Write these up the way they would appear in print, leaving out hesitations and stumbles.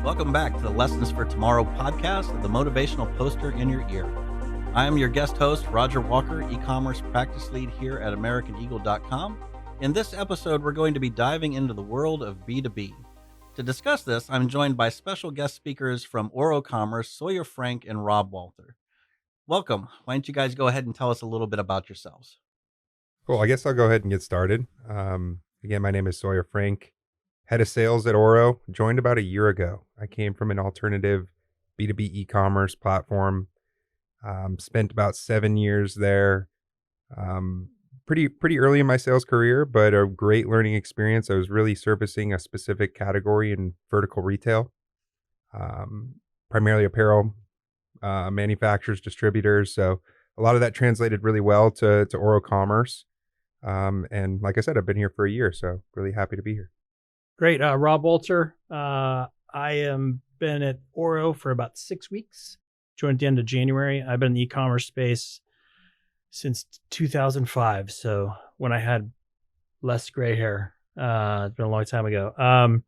Welcome back to the Lessons for Tomorrow podcast of the motivational poster in your ear. I am your guest host, Roger Walker, e-commerce practice lead here at AmericanEagle.com. In this episode, we're going to be diving into the world of B2B. To discuss this, I'm joined by special guest speakers from OroCommerce, Sawyer Frank, and Rob Walter. Welcome. Why don't you guys go ahead and tell us a little bit about yourselves? Cool. I guess I'll go ahead and get started. Again, my name is Sawyer Frank, head of sales at Oro, joined about a year ago. I came from an alternative B2B e-commerce platform, spent about 7 years there. Pretty early in my sales career, but a great learning experience. I was really servicing a specific category in vertical retail, primarily apparel, manufacturers, distributors. So a lot of that translated really well to OroCommerce. And like I said, I've been here for a year, so really happy to be here. Great. Rob Walter. I am been at Oro for about 6 weeks. Joined at the end of January. I've been in the e-commerce space since 2005. So when I had less gray hair, it's been a long time ago.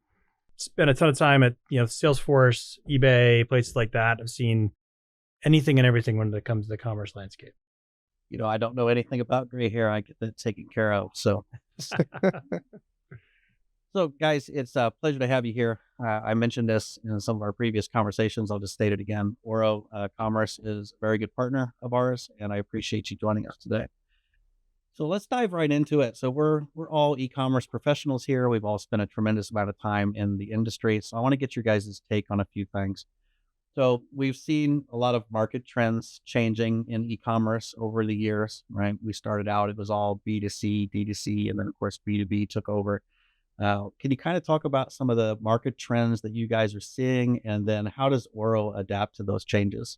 Spent a ton of time at, Salesforce, eBay, places like that. I've seen anything and everything when it comes to the commerce landscape. I don't know anything about gray hair. I get that taken care of. So, guys, it's a pleasure to have you here. I mentioned this in some of our previous conversations. I'll just state it again. OroCommerce is a very good partner of ours, and I appreciate you joining us today. So let's dive right into it. So we're all e-commerce professionals here. We've all spent a tremendous amount of time in the industry. So I want to get your guys' take on a few things. So we've seen a lot of market trends changing in e-commerce over the years, right? We started out, it was all B2C, D2C, and then of course B2B took over. Can you kind of talk about some of the market trends that you guys are seeing, and then how does Oro adapt to those changes?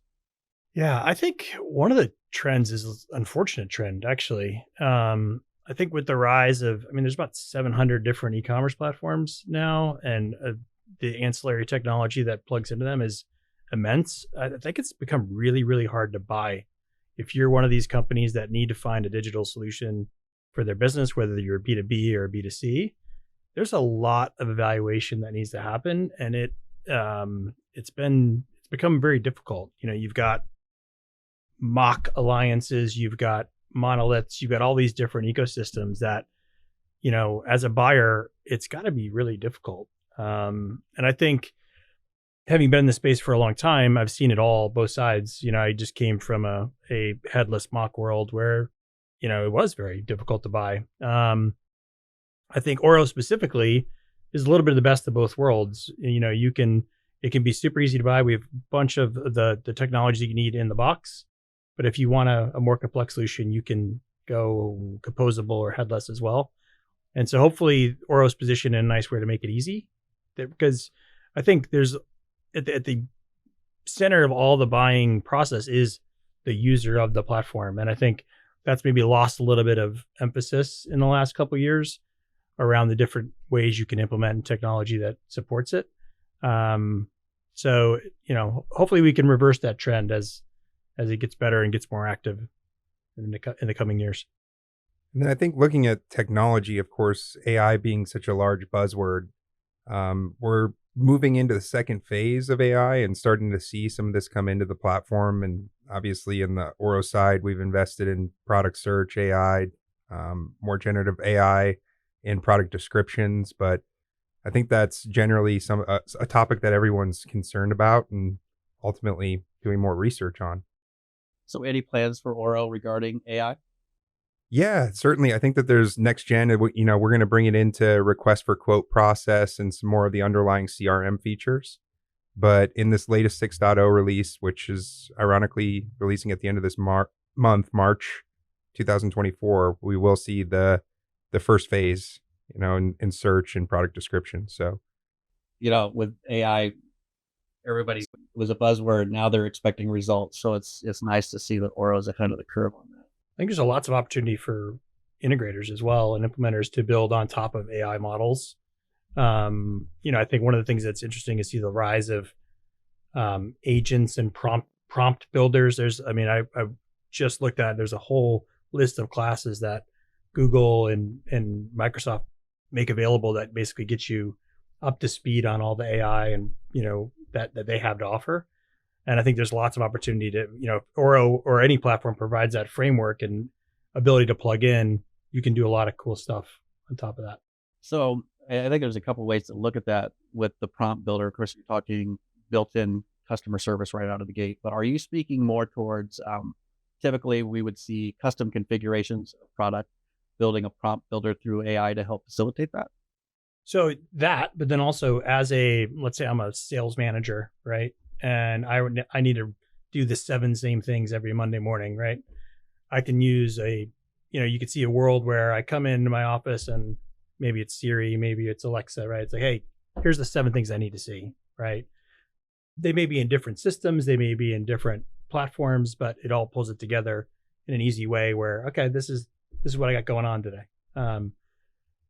Yeah, I think one of the trends is an unfortunate trend, actually. I think with the rise of, there's about 700 different e-commerce platforms now, and the ancillary technology that plugs into them is immense. I think it's become really, really hard to buy. If you're one of these companies that need to find a digital solution for their business, whether you're B2B or B2C, there's a lot of evaluation that needs to happen, and it's become very difficult. You've got mock alliances, you've got monoliths, you've got all these different ecosystems that, as a buyer, it's got to be really difficult. And I think, having been in the space for a long time, I've seen it all, both sides. I just came from a headless mock world where, it was very difficult to buy. I think Oro specifically is a little bit of the best of both worlds. It can be super easy to buy. We have a bunch of the technology you need in the box. But if you want a more complex solution, you can go composable or headless as well. And so hopefully Oro's positioned in a nice way to make it easy, because I think there's at the center of all the buying process is the user of the platform. And I think that's maybe lost a little bit of emphasis in the last couple of years around the different ways you can implement technology that supports it. So, hopefully we can reverse that trend as it gets better and gets more active in the coming years. And then I think looking at technology, of course, AI being such a large buzzword, we're moving into the second phase of AI and starting to see some of this come into the platform. And obviously in the Oro side, we've invested in product search AI, more generative AI in product descriptions. But I think that's generally a topic that everyone's concerned about and ultimately doing more research on. So any plans for Oro regarding AI? Yeah, certainly. I think that there's next gen, we're going to bring it into request for quote process and some more of the underlying CRM features. But in this latest 6.0 release, which is ironically releasing at the end of this month, March 2024, we will see the first phase, in search and product description. So, with AI, everybody was a buzzword. Now they're expecting results. So it's nice to see that Oro's ahead of the curve on that. I think there's lots of opportunity for integrators as well and implementers to build on top of AI models. I think one of the things that's interesting is see the rise of agents and prompt builders. I just looked at, there's a whole list of classes that Google and Microsoft make available that basically gets you up to speed on all the AI and, that they have to offer. And I think there's lots of opportunity to, Oro or any platform provides that framework and ability to plug in. You can do a lot of cool stuff on top of that. So I think there's a couple ways to look at that with the prompt builder. Of course, you're talking built-in customer service right out of the gate, but are you speaking more towards, typically we would see custom configurations of product, building a prompt builder through AI to help facilitate that? So that, but then also let's say I'm a sales manager, right? And I need to do the 7 same things every Monday morning, right? I can use you could see a world where I come into my office and maybe it's Siri, maybe it's Alexa, right? It's like, hey, here's the 7 things I need to see, right? They may be in different systems, they may be in different platforms, but it all pulls it together in an easy way where, okay, this is what I got going on today.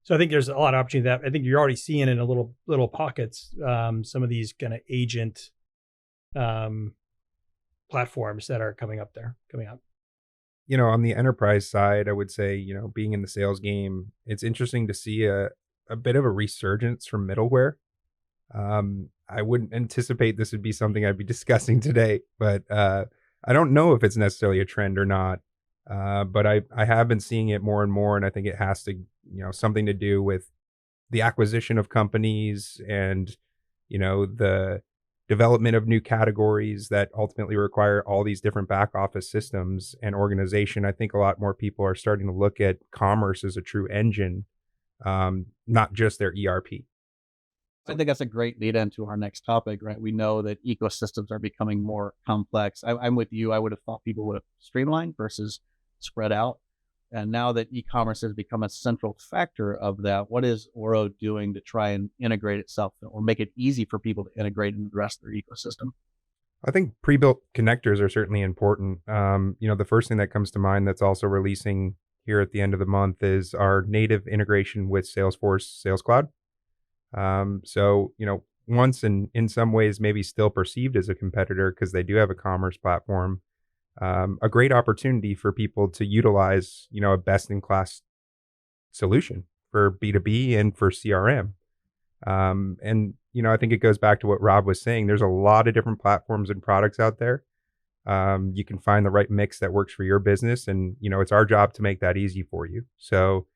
So I think there's a lot of opportunity that I think you're already seeing in a little pockets, some of these kind of agent platforms that are coming up. On the enterprise side, I would say, being in the sales game, it's interesting to see a bit of a resurgence from middleware. I wouldn't anticipate this would be something I'd be discussing today, but I don't know if it's necessarily a trend or not. But I have been seeing it more and more, and I think it has to, something to do with the acquisition of companies and, the development of new categories that ultimately require all these different back office systems and organization. I think a lot more people are starting to look at commerce as a true engine, not just their ERP. I think that's a great lead into our next topic, right? We know that ecosystems are becoming more complex. I'm with you. I would have thought people would have streamlined versus spread out. And now that e-commerce has become a central factor of that, what is Oro doing to try and integrate itself or make it easy for people to integrate into the rest of their ecosystem? I think pre-built connectors are certainly important. The first thing that comes to mind that's also releasing here at the end of the month is our native integration with Salesforce Sales Cloud. So, once in some ways maybe still perceived as a competitor because they do have a commerce platform, a great opportunity for people to utilize, a best-in-class solution for B2B and for CRM. I think it goes back to what Rob was saying. There's a lot of different platforms and products out there. You can find the right mix that works for your business, and it's our job to make that easy for you. So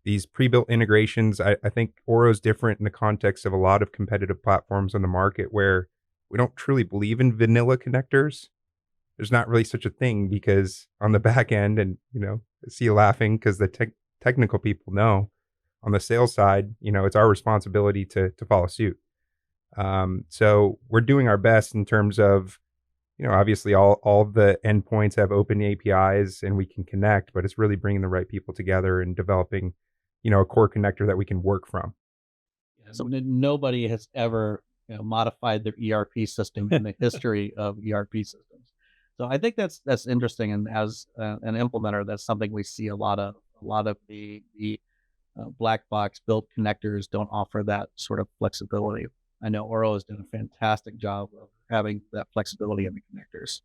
these pre-built integrations, I think Oro is different in the context of a lot of competitive platforms on the market where we don't truly believe in vanilla connectors. There's not really such a thing because on the back end, and I see you laughing because the technical people know, on the sales side, it's our responsibility to follow suit. So we're doing our best in terms of, obviously all the endpoints have open APIs and we can connect, but it's really bringing the right people together and developing, a core connector that we can work from. So nobody has ever modified their ERP system in the history of ERP systems. So I think that's interesting, and as an implementer, that's something we see a lot of. A lot of the black box built connectors don't offer that sort of flexibility. I know Oro has done a fantastic job of having that flexibility in the connectors.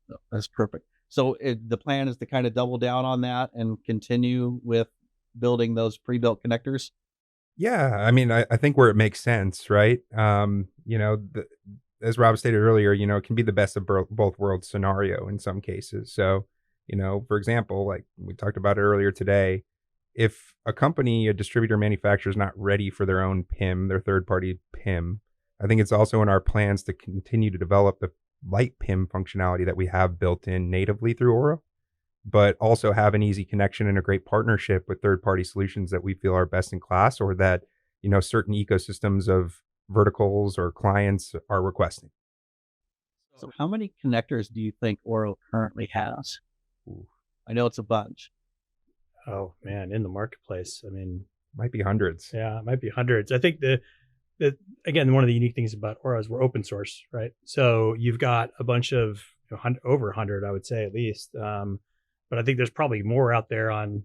So that's perfect. So the plan is to kind of double down on that and continue with building those pre-built connectors. Yeah, I mean, I think where it makes sense, right? As Rob stated earlier, it can be the best of both worlds scenario in some cases. So, for example, like we talked about earlier today, if a company, a distributor manufacturer is not ready for their own PIM, their third-party PIM, I think it's also in our plans to continue to develop the light PIM functionality that we have built in natively through Oro, but also have an easy connection and a great partnership with third-party solutions that we feel are best in class or that, certain ecosystems of verticals or clients are requesting. So how many connectors do you think Oro currently has? Ooh, I know it's a bunch. Oh man, in the marketplace, I mean, might be hundreds. Yeah, it might be hundreds. I think the again, one of the unique things about Oro is we're open source, right? So you've got a bunch of over 100, I would say at least. But I think there's probably more out there on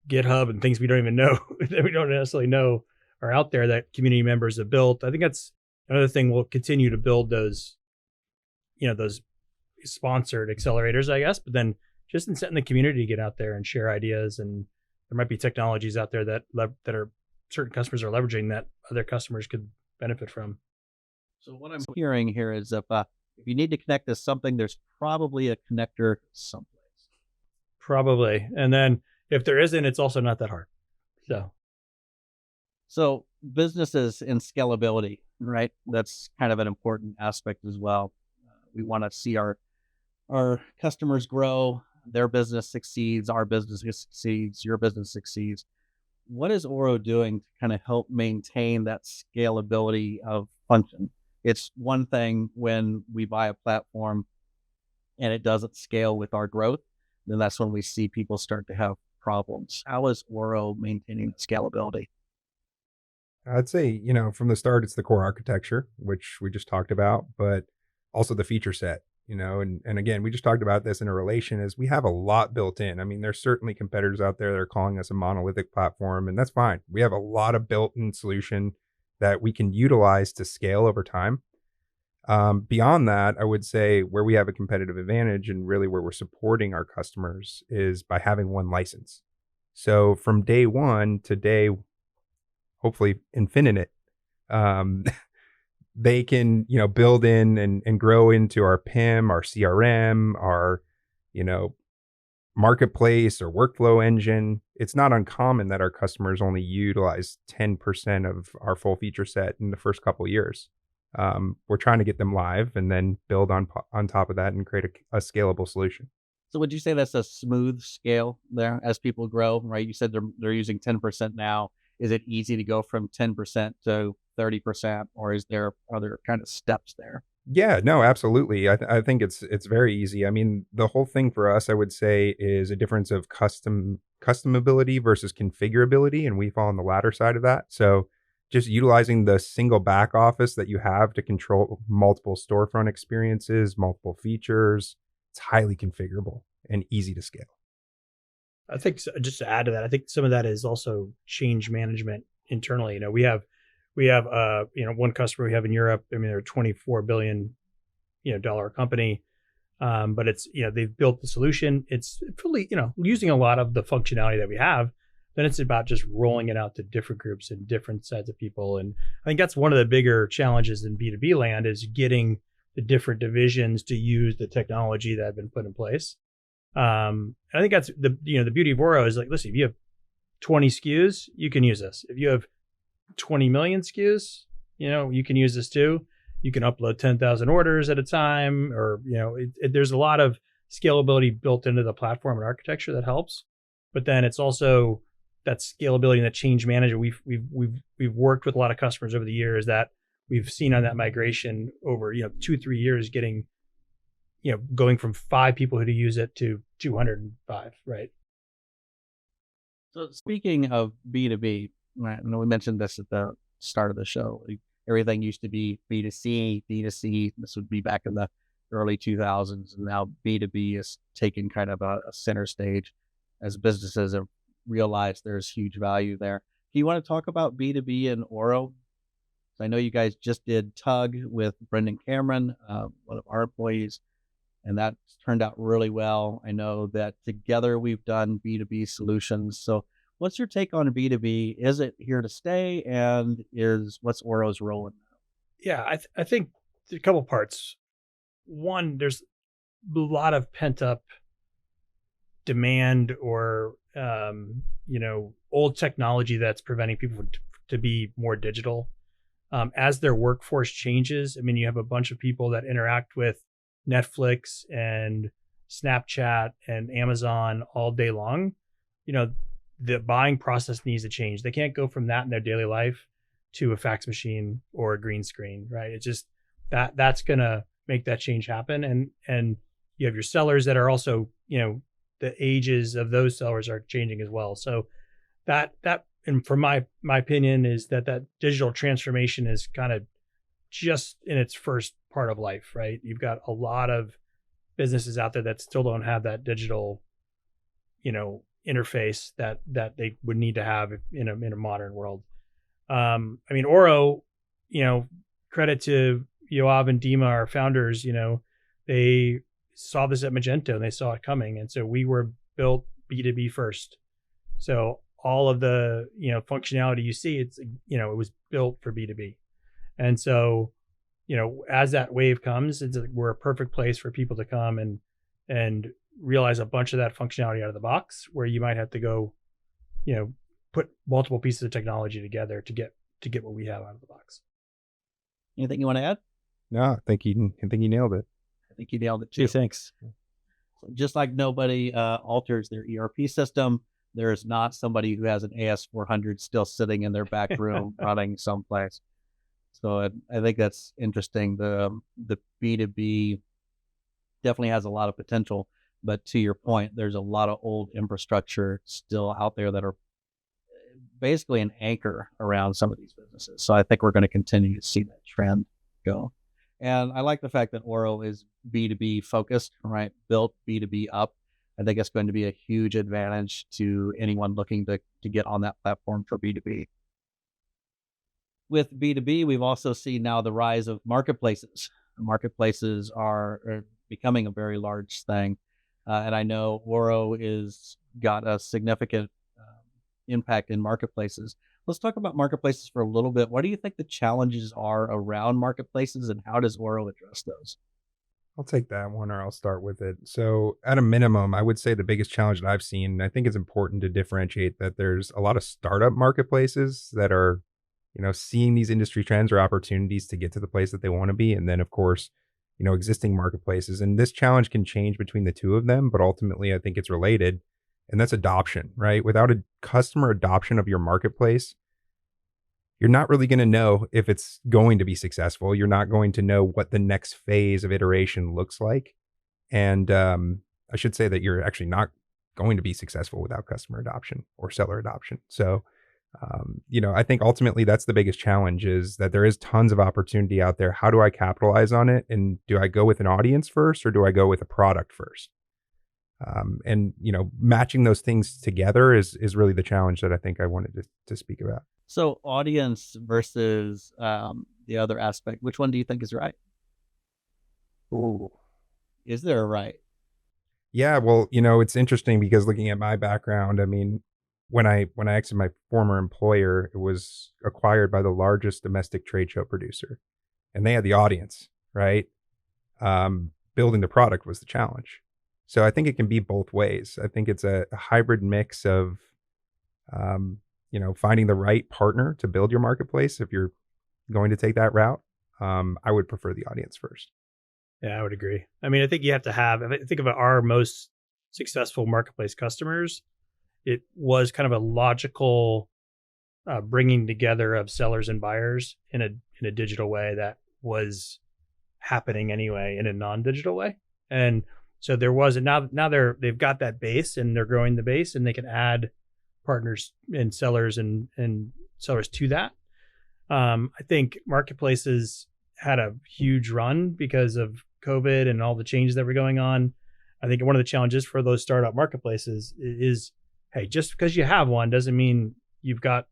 GitHub and things we don't even know that we don't necessarily know are out there that community members have built. I think that's another thing. We'll continue to build those, those sponsored accelerators, I guess, but then just in setting the community to get out there and share ideas. And there might be technologies out there that are certain customers are leveraging that other customers could benefit from. So what I'm hearing here is if you need to connect to something, there's probably a connector someplace. Probably. And then if there isn't, it's also not that hard. So businesses and scalability, right? That's kind of an important aspect as well. We want to see our customers grow, their business succeeds, our business succeeds, your business succeeds. What is Oro doing to kind of help maintain that scalability of function? It's one thing when we buy a platform and it doesn't scale with our growth, then that's when we see people start to have problems. How is Oro maintaining scalability? I'd say, from the start, it's the core architecture, which we just talked about, but also the feature set, and again, we just talked about this in a relation is we have a lot built in. I mean, there's certainly competitors out there that are calling us a monolithic platform, and that's fine. We have a lot of built-in solution that we can utilize to scale over time. Beyond that, I would say where we have a competitive advantage and really where we're supporting our customers is by having one license. So from day one to day, hopefully infinite, um, they can, build in and grow into our PIM, our CRM, our, you know, marketplace or workflow engine. It's not uncommon that our customers only utilize 10% of our full feature set in the first couple of years. We're trying to get them live and then build on top of that and create a scalable solution. So would you say that's a smooth scale there as people grow, right? You said they're using 10% now. Is it easy to go from 10% to 30%, or is there other kind of steps there? Yeah, no, absolutely. I think it's very easy. I mean, the whole thing for us, I would say, is a difference of customability versus configurability, and we fall on the latter side of that. So just utilizing the single back office that you have to control multiple storefront experiences, multiple features, it's highly configurable and easy to scale. I think just to add to that, I think some of that is also change management internally. We have one customer we have in Europe. I mean, they're a $24 billion dollar company, but it's they've built the solution. It's fully using a lot of the functionality that we have. Then it's about just rolling it out to different groups and different sets of people. And I think that's one of the bigger challenges in B2B land is getting the different divisions to use the technology that have been put in place. I think that's the beauty of Oro is like, listen, if you have 20 SKUs, you can use this. If you have 20 million SKUs, you can use this too. You can upload 10,000 orders at a time, or there's a lot of scalability built into the platform and architecture that helps. But then it's also that scalability and that change management. We've worked with a lot of customers over the years that we've seen on that migration over 2-3 years, getting going from 5 people who use it to 205, right? So speaking of B2B, right, I know we mentioned this at the start of the show. Everything used to be B2C, B2C. This would be back in the early 2000s, and now B2B is taking kind of a center stage as businesses have realized there's huge value there. Do you want to talk about B2B and Oro? I know you guys just did Tug with Brendan Cameron, one of our employees, and that turned out really well. I know that together we've done B2B solutions. So what's your take on B2B? Is it here to stay? And what's Oro's role in that? Yeah, I think a couple parts. One, there's a lot of pent up demand or old technology that's preventing people to be more digital. As their workforce changes, I mean, you have a bunch of people that interact with Netflix and Snapchat and Amazon all day long. The buying process needs to change. They can't go from that in their daily life to a fax machine or a green screen, right? It's just that's going to make that change happen. And you have your sellers that are also, the ages of those sellers are changing as well. So that, and from my opinion, is that digital transformation is kind of just in its first part of life, right? You've got a lot of businesses out there that still don't have that digital, interface that they would need to have in a modern world. I mean, Oro, credit to Yoav and Dima, our founders, they saw this at Magento and they saw it coming. And so we were built B2B first. So all of the, functionality you see, it's, it was built for B2B. And so, as that wave comes, we're a perfect place for people to come and realize a bunch of that functionality out of the box, where you might have to go, put multiple pieces of technology together to get what we have out of the box. Anything you want to add? No, I think you nailed it. I think you nailed it too. Gee, thanks. Just like nobody alters their ERP system, there is not somebody who has an AS400 still sitting in their back room running someplace. So I think that's interesting. The B2B definitely has a lot of potential, but to your point, there's a lot of old infrastructure still out there that are basically an anchor around some of these businesses. So I think we're going to continue to see that trend go. And I like the fact that Oro is B2B focused, right? Built B2B up. I think it's going to be a huge advantage to anyone looking to get on that platform for B2B. With B2B, we've also seen now the rise of marketplaces. Marketplaces are becoming a very large thing. And I know Oro is got a significant impact in marketplaces. Let's talk about marketplaces for a little bit. What do you think the challenges are around marketplaces, and how does Oro address those? I'll take that one, or I'll start with it. So at a minimum, I would say the biggest challenge that I've seen, and I think it's important to differentiate that there's a lot of startup marketplaces that are, seeing these industry trends or opportunities to get to the place that they want to be. And then of course, existing marketplaces. And this challenge can change between the two of them, but ultimately I think it's related. And that's adoption, right? Without a customer adoption of your marketplace, you're not really going to know if it's going to be successful. You're not going to know what the next phase of iteration looks like. And I should say that you're actually not going to be successful without customer adoption or seller adoption. So, I think ultimately that's the biggest challenge, is that there is tons of opportunity out there. How do I capitalize on it? And do I go with an audience first, or do I go with a product first? And matching those things together is really the challenge that I think I wanted to speak about. So audience versus the other aspect, which one do you think is right? Ooh. Is there a right? Yeah, well, it's interesting because looking at my background, I mean, when I exited my former employer, it was acquired by the largest domestic trade show producer, and they had the audience, right? Building the product was the challenge. So I think it can be both ways. I think it's a hybrid mix of, finding the right partner to build your marketplace. If you're going to take that route, I would prefer the audience first. Yeah, I would agree. I mean, I think you have to have, if I think about our most successful marketplace customers, it was kind of a logical bringing together of sellers and buyers in a digital way that was happening anyway in a non-digital way. And so there was, and now they've got that base and they're growing the base, and they can add partners and sellers and sellers to that. I think marketplaces had a huge run because of COVID and all the changes that were going on. I think one of the challenges for those startup marketplaces is, hey, just because you have one doesn't mean you've got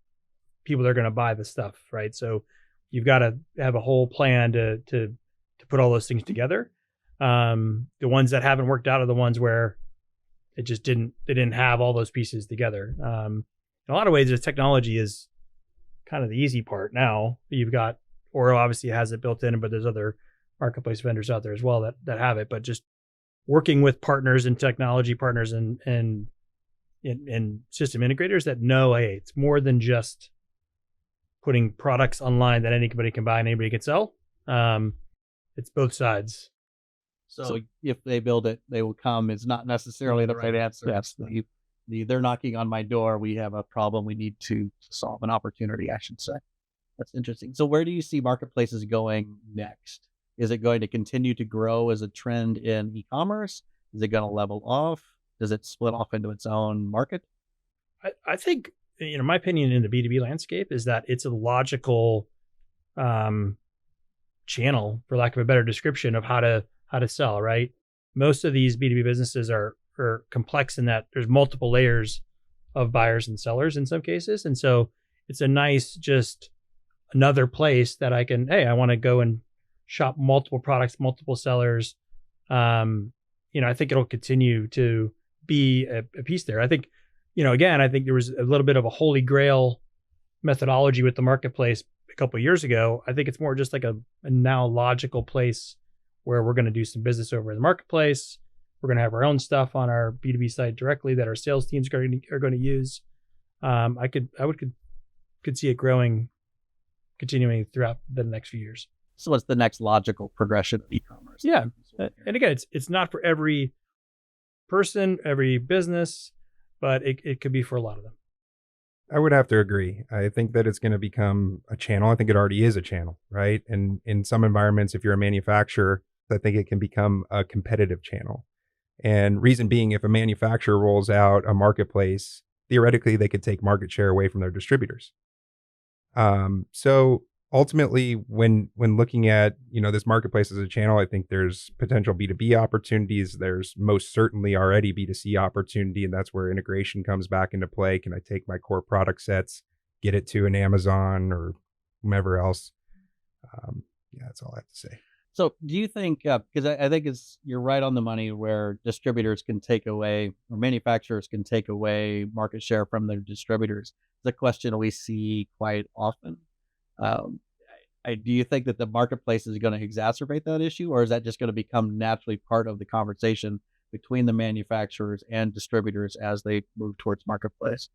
people that are going to buy the stuff, right? So you've got to have a whole plan to put all those things together. The ones that haven't worked out are the ones where they didn't have all those pieces together. In a lot of ways, the technology is kind of the easy part now. You've got Oro obviously has it built in, but there's other marketplace vendors out there as well that have it. But just working with partners and technology partners and system integrators that know, hey, it's more than just putting products online that anybody can buy and anybody can sell. It's both sides. So if they build it, they will come. It's not necessarily the right answer. Yes. They're knocking on my door. We have a problem. We need to solve, an opportunity, I should say. That's interesting. So where do you see marketplaces going next? Is it going to continue to grow as a trend in e-commerce? Is it going to level off? Does it split off into its own market? I think, my opinion in the B2B landscape is that it's a logical channel, for lack of a better description, of how to sell, right? Most of these B2B businesses are complex in that there's multiple layers of buyers and sellers in some cases. And so it's a nice, just another place that I want to go and shop multiple products, multiple sellers. I think it'll continue to be a piece there. I think, again, I think there was a little bit of a holy grail methodology with the marketplace a couple of years ago. I think it's more just like a now logical place where we're going to do some business over in the marketplace. We're going to have our own stuff on our B2B site directly that our sales teams are going to use. I could see it growing, continuing throughout the next few years. So what's the next logical progression of e-commerce? Yeah. And again, it's not for every person, every business, but it could be for a lot of them. I would have to agree. I think that it's going to become a channel. I think it already is a channel, right? And in some environments, if you're a manufacturer, I think it can become a competitive channel. And reason being, if a manufacturer rolls out a marketplace, theoretically, they could take market share away from their distributors. So ultimately, when looking at this marketplace as a channel, I think there's potential B2B opportunities. There's most certainly already B2C opportunity, and that's where integration comes back into play. Can I take my core product sets, get it to an Amazon or whomever else? Yeah, that's all I have to say. So do you think, because I think you're right on the money where distributors can take away, or manufacturers can take away market share from their distributors. It's a question we see quite often. Do you think that the marketplace is going to exacerbate that issue, or is that just going to become naturally part of the conversation between the manufacturers and distributors as they move towards marketplace?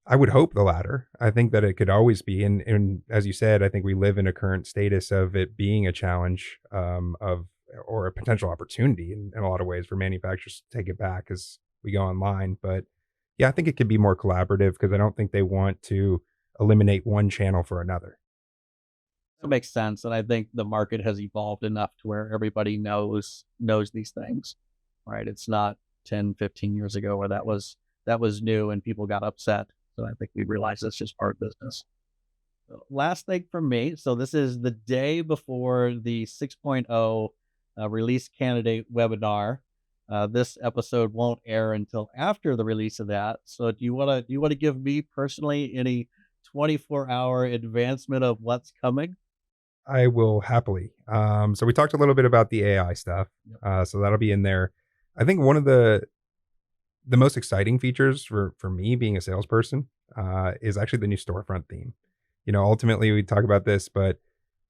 I would hope the latter. I think that it could always be. And as you said, I think we live in a current status of it being a challenge or a potential opportunity in a lot of ways for manufacturers to take it back as we go online. But yeah, I think it could be more collaborative because I don't think they want to eliminate one channel for another. That makes sense. And I think the market has evolved enough to where everybody knows these things, right? It's not 10, 15 years ago where that was new and people got upset. So I think we realized that's just part of business. So last thing from me. So this is the day before the 6.0 release candidate webinar. This episode won't air until after the release of that. So do you want to give me personally any 24-hour advancement of what's coming? I will happily. So we talked a little bit about the AI stuff. So that'll be in there. I think one of the most exciting features for me being a salesperson is actually the new storefront theme. Ultimately we talk about this, but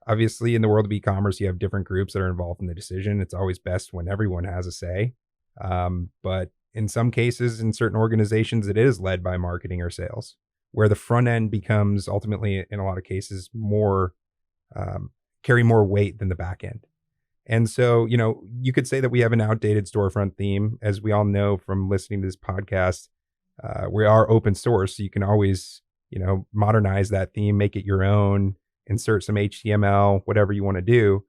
obviously in the world of e-commerce, you have different groups that are involved in the decision. It's always best when everyone has a say. But in some cases, in certain organizations, it is led by marketing or sales, where the front end becomes ultimately, in a lot of cases, more carry more weight than the back end. And so, you could say that we have an outdated storefront theme. As we all know from listening to this podcast, we are open source. So you can always, modernize that theme, make it your own, insert some HTML, whatever you want to do.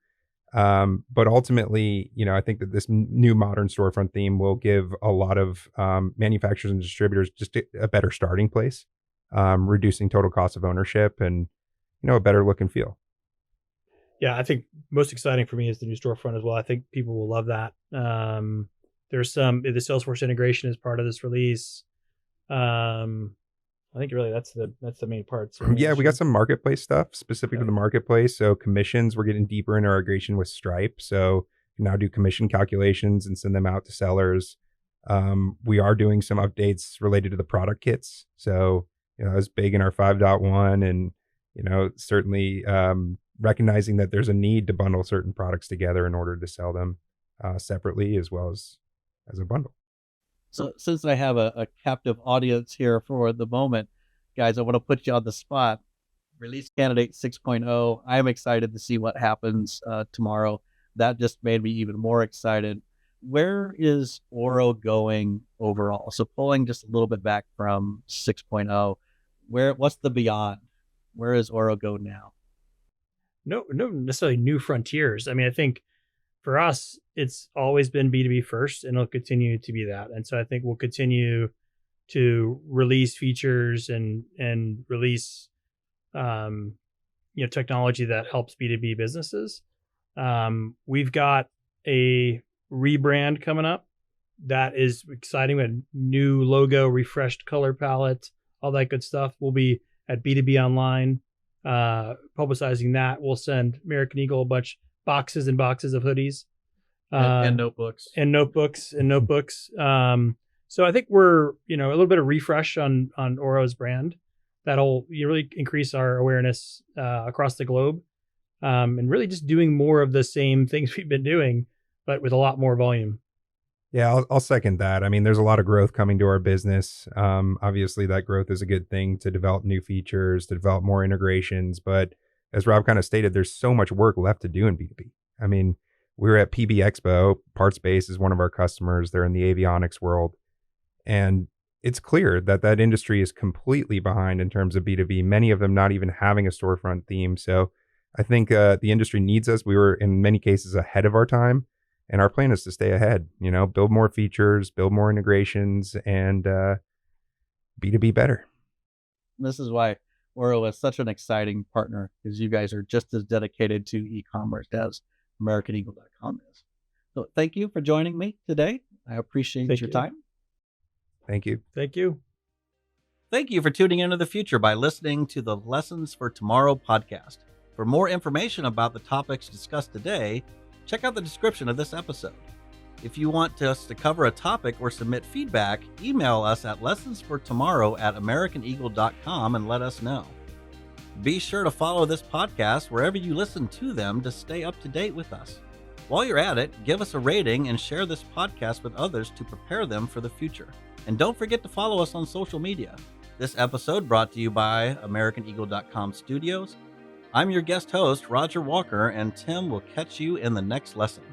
But ultimately, I think that this new modern storefront theme will give a lot of manufacturers and distributors just a better starting place, reducing total cost of ownership and, a better look and feel. Yeah, I think most exciting for me is the new storefront as well. I think people will love that. There's the Salesforce integration is part of this release. I think really that's the main part. So yeah, we got some marketplace stuff specific to the marketplace. So commissions, we're getting deeper into our integration with Stripe. So you can now do commission calculations and send them out to sellers. We are doing some updates related to the product kits. So that was big in our 5.1 and certainly recognizing that there's a need to bundle certain products together in order to sell them separately as well as a bundle. So since I have a captive audience here for the moment, guys, I want to put you on the spot. Release candidate 6.0. I'm excited to see what happens tomorrow. That just made me even more excited. Where is Oro going overall? So pulling just a little bit back from 6.0, what's the beyond? Where is Oro go now? No necessarily new frontiers. I mean, I think for us, it's always been B2B first, and it'll continue to be that. And so I think we'll continue to release features and release, technology that helps B2B businesses. We've got a rebrand coming up that is exciting with a new logo, refreshed color palette, all that good stuff. We'll be at B2B Online, publicizing that. We'll send American Eagle a bunch boxes and boxes of hoodies and notebooks. So So I think we're, a little bit of refresh on Oro's brand that'll really increase our awareness across the globe, and really just doing more of the same things we've been doing, but with a lot more volume. Yeah, I'll second that. I mean, there's a lot of growth coming to our business. Obviously, that growth is a good thing to develop new features, to develop more integrations. But as Rob kind of stated, there's so much work left to do in B2B. I mean, we were at PB Expo. Partspace is one of our customers. They're in the avionics world. And it's clear that that industry is completely behind in terms of B2B, many of them not even having a storefront theme. So I think the industry needs us. We were in many cases ahead of our time. And our plan is to stay ahead, build more features, build more integrations, and B2B better. This is why Oro is such an exciting partner, because you guys are just as dedicated to e-commerce as AmericanEagle.com is. So thank you for joining me today. I appreciate your time. Thank you. Thank you. Thank you for tuning into the future by listening to the Lessons for Tomorrow podcast. For more information about the topics discussed today, check out the description of this episode. If you want us to cover a topic or submit feedback, email us at lessonsfortomorrow@americaneagle.com and let us know. Be sure to follow this podcast wherever you listen to them to stay up to date with us. While you're at it, give us a rating and share this podcast with others to prepare them for the future. And don't forget to follow us on social media. This episode brought to you by AmericanEagle.com Studios. I'm your guest host, Roger Walker, and Tim will catch you in the next lesson.